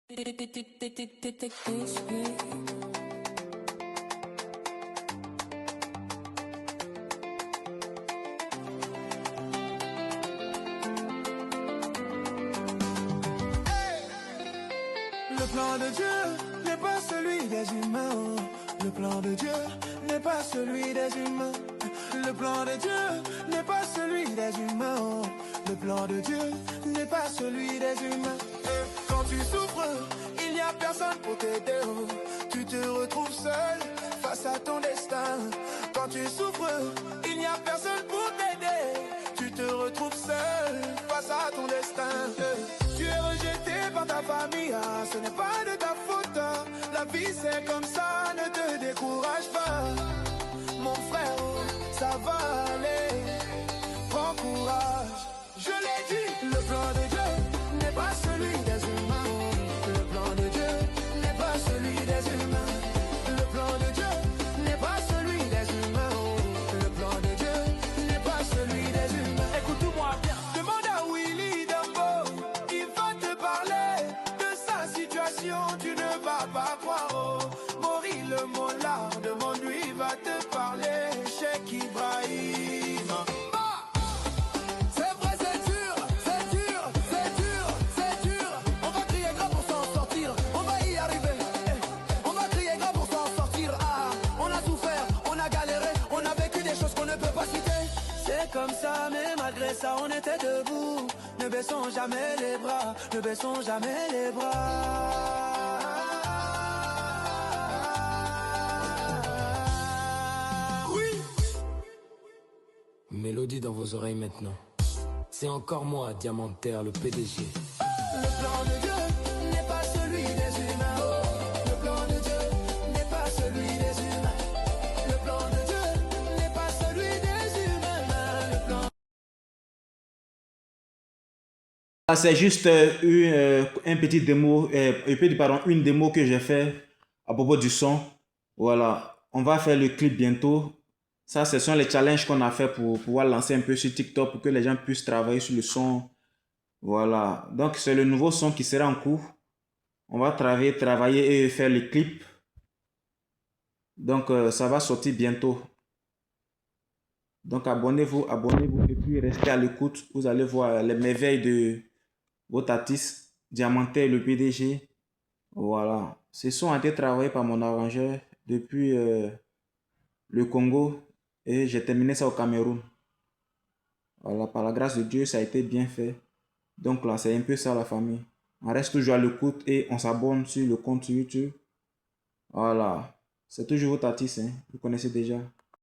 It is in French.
Le plan de Dieu n'est pas celui des humains. Le plan de Dieu n'est pas celui des humains. Le plan de Dieu n'est pas celui des humains. Le plan de Dieu n'est pas celui des humains. Et quand tu souffres, il n'y a personne pour t'aider. Tu te retrouves seul face à ton destin. Quand tu souffres, il n'y a personne pour t'aider. Tu te retrouves seul face à ton destin. Tu es rejeté par ta famille, ce n'est pas de ta faute. La vie c'est comme ça, ne te décourage pas. Mon frère, ça va aller, prends courage. Je l'ai dit, le plan de Dieu n'est pas celui des humains. Le plan de Dieu n'est pas celui des humains. Le plan de Dieu n'est pas celui des humains. Le plan de Dieu n'est pas celui des humains. Écoute-moi bien, demande à Willy Dambo, il va te parler de sa situation, tu ne vas pas croire. Maurice le Mollard, demande-lui, il va te parler. Cheikh Ibrahim. C'est vrai, c'est dur, c'est dur, c'est dur, c'est dur. On va crier gras pour s'en sortir, on va y arriver. On va crier gras pour s'en sortir. Ah, on a souffert, on a galéré, on a vécu des choses qu'on ne peut pas citer. C'est comme ça, mais malgré ça, on était debout. Ne baissons jamais les bras, ne baissons jamais les bras. Mélodie dans vos oreilles maintenant. C'est encore moi, Diamantaire, le PDG. Le plan de Dieu n'est pas celui des humains. Le plan de Dieu n'est pas celui des humains. Le plan de Dieu n'est pas celui des humains. Le plan... C'est juste un petit démo, une démo que j'ai fait à propos du son. Voilà, on va faire le clip bientôt. Ça, ce sont les challenges qu'on a fait pour pouvoir lancer un peu sur TikTok pour que les gens puissent travailler sur le son. Voilà, donc c'est le nouveau son qui sera en cours. On va travailler et faire les clips. Donc ça va sortir bientôt. Donc abonnez-vous et puis restez à l'écoute. Vous allez voir les merveilles de votre artiste Diamantaire, le PDG. Voilà, ce son a été travaillé par mon arrangeur depuis le Congo. Et j'ai terminé ça au Cameroun. Voilà, par la grâce de Dieu, ça a été bien fait. Donc là, c'est un peu ça la famille. On reste toujours à l'écoute et on s'abonne sur le compte YouTube. Voilà. C'est toujours votre artiste, hein. Vous connaissez déjà.